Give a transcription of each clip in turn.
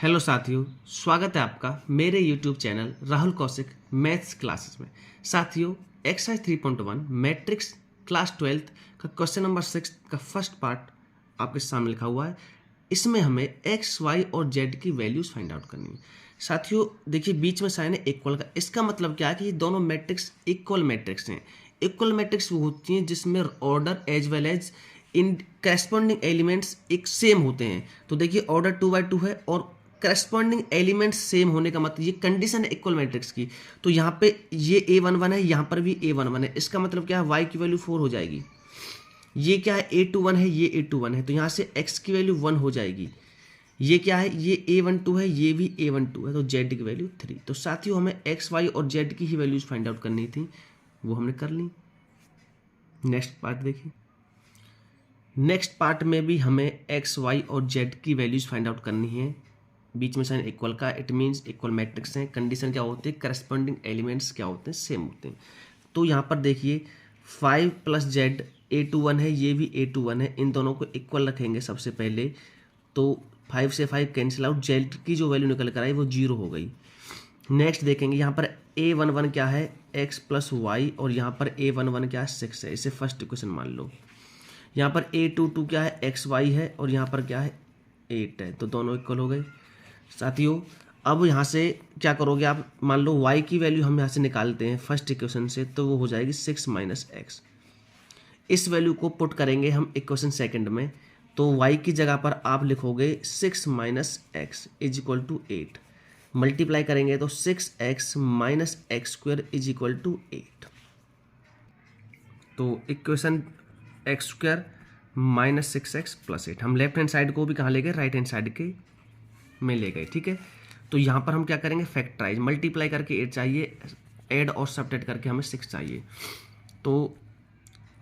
Hello साथियों, स्वागत है आपका मेरे YouTube channel Rahul Kaushik maths classes में। साथियों, एक्सरसाइज 3.1 मैट्रिक्स क्लास 12th का क्वेश्चन नंबर 6 का फर्स्ट पार्ट आपके सामने लिखा हुआ है। इसमें हमें एक्स वाई और जेड की वैल्यूज़ फाइंड आउट करनी है। साथियों देखिए, बीच में साइन है इक्वल का। इसका मतलब क्या है कि ये दोनों मैट्रिक्स इक्वल मैट्रिक्स हैं। इक्वल मैट्रिक्स वो होती हैं जिसमें order as well as in corresponding elements एक सेम होते हैं। तो देखिए, ऑर्डर 2/2 है और करस्पॉन्डिंग एलिमेंट्स सेम होने का मतलब ये कंडीशन है इक्वल मैट्रिक्स की। तो यहाँ पे ये A11 है, यहाँ पर भी A11 है। इसका मतलब क्या है, y की वैल्यू 4 हो जाएगी। ये क्या है, A21 है, ये A21 है, तो यहाँ से x की वैल्यू 1 हो जाएगी। ये क्या है, ये A12 है, ये भी A12 है, तो z की वैल्यू 3। तो साथियों हमें x y और z की ही वैल्यूज फाइंड आउट करनी थी, वो हमने कर ली। नेक्स्ट पार्ट देखिए। नेक्स्ट पार्ट में भी हमें x y और z की वैल्यूज फाइंड आउट करनी है। बीच में साइन इक्वल का, इट मीन्स इक्वल मैट्रिक्स हैं। कंडीशन क्या होती है, करस्पॉन्डिंग एलिमेंट्स क्या होते हैं, सेम होते हैं। तो यहाँ पर देखिए 5 + z A21 है, ये भी A21 है, इन दोनों को इक्वल रखेंगे सबसे पहले। तो 5 से 5 कैंसिल आउट, z की जो वैल्यू निकल कर आई वो 0 हो गई। नेक्स्ट देखेंगे, यहाँ पर A11 क्या है, x + y, और यहाँ पर A11 क्या है, 6 है। इसे फर्स्ट इक्वेशन मान लो। यहाँ पर A22 क्या है, xy है, और यहाँ पर क्या है, 8 है, तो दोनों इक्वल हो गए। साथियों अब यहाँ से क्या करोगे आप, मान लो y की वैल्यू हम यहाँ से निकालते हैं फर्स्ट इक्वेशन से, तो वो हो जाएगी 6 - x। इस वैल्यू को पुट करेंगे हम इक्वेशन सेकंड में, तो y की जगह पर आप लिखोगे 6 - x = 8। मल्टीप्लाई करेंगे तो 6x - x² = 8। तो इक्वेशन x² - 6x + 8 हम लेफ्ट हैंड साइड को भी कहाँ ले गए, राइट हैंड साइड के में ले गए। ठीक है, तो यहाँ पर हम क्या करेंगे, फैक्टराइज। मल्टीप्लाई करके 8 चाहिए, ऐड और सब्ट्रैक्ट करके हमें 6 चाहिए। तो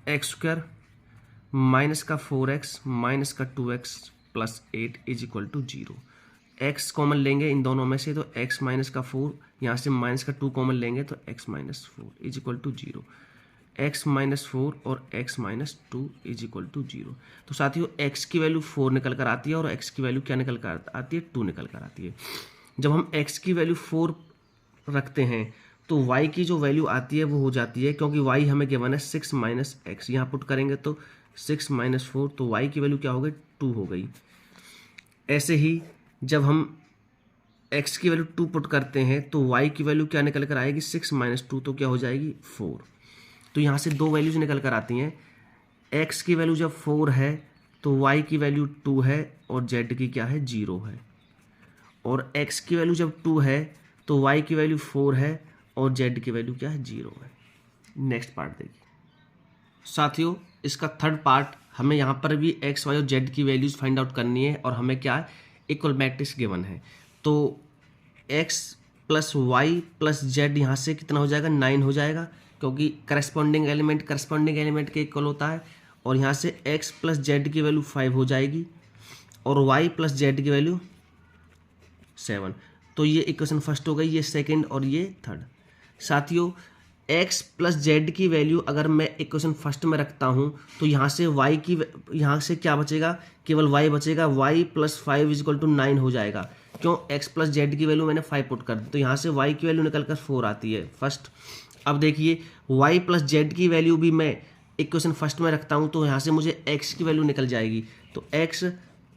x² माइनस का 4x माइनस का 2x + 8 = 0। x कॉमन लेंगे इन दोनों में से, तो x - का 4, यहाँ से माइनस का 2 कॉमन लेंगे तो x - 4 = 0। x - 4 और x - 2 = 0। तो साथियों x की वैल्यू 4 निकल कर आती है और x की वैल्यू क्या निकल कर आती है, 2 निकल कर आती है। जब हम x की वैल्यू 4 रखते हैं तो y की जो वैल्यू आती है वो हो जाती है, क्योंकि y हमें गिवन है 6 - x, यहाँ पुट करेंगे तो 6 - 4, तो y की वैल्यू क्या हो गई, 2 हो गई। ऐसे ही जब हम x की वैल्यू 2 पुट करते हैं तो y की वैल्यू क्या निकल कर आएगी, 6 - 2, तो क्या हो जाएगी, 4। तो यहाँ से दो वैल्यूज निकल कर आती हैं। x की वैल्यू जब 4 है तो y की वैल्यू 2 है और z की क्या है, 0 है। और x की वैल्यू जब 2 है तो y की वैल्यू 4 है और z की वैल्यू क्या है, 0 है। नेक्स्ट पार्ट देखिए। साथियों इसका थर्ड पार्ट, हमें यहाँ पर भी x y और z की वैल्यूज फाइंड आउट करनी है और हमें क्या है, इक्वल मैट्रिक्स गिवन है। तो x + y + z यहाँ से कितना हो जाएगा, 9 हो जाएगा, क्योंकि करस्पॉन्डिंग एलिमेंट के इक्वल होता है। और यहाँ से x + z की वैल्यू 5 हो जाएगी और y + z की वैल्यू 7। तो ये इक्वेशन फर्स्ट हो गई, ये सेकंड और ये थर्ड। साथियों x + z की वैल्यू अगर मैं इक्वेशन फर्स्ट में रखता हूँ तो यहाँ से y की, यहाँ से क्या बचेगा, केवल y बचेगा। y + 5 = 9 हो जाएगा, क्यों, x + z की वैल्यू मैंने 5 पुट कर दी, तो यहाँ से y की वैल्यू निकल कर 4 आती है फर्स्ट। अब देखिए y + z की वैल्यू भी मैं इक्वेशन फर्स्ट में रखता हूँ तो यहाँ से मुझे x की वैल्यू निकल जाएगी। तो x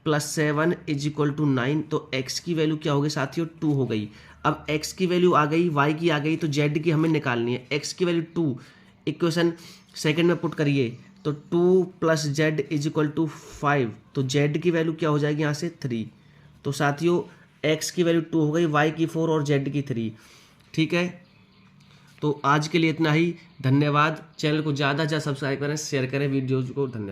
+ 7 = 9, तो x की वैल्यू क्या हो गई साथियों, 2 हो गई। अब x की वैल्यू आ गई, y की आ गई, तो z की हमें निकालनी है। x की वैल्यू 2 इक्वेशन सेकंड में पुट करिए तो 2 + z = 5, तो z की वैल्यू क्या हो जाएगी, यहाँ से 3। तो साथियों x की वैल्यू 2 हो गई, y की 4 और z की 3। ठीक है, तो आज के लिए इतना ही। धन्यवाद। चैनल को ज़्यादा से ज़्यादा सब्सक्राइब करें, शेयर करें वीडियोज़ को। धन्यवाद।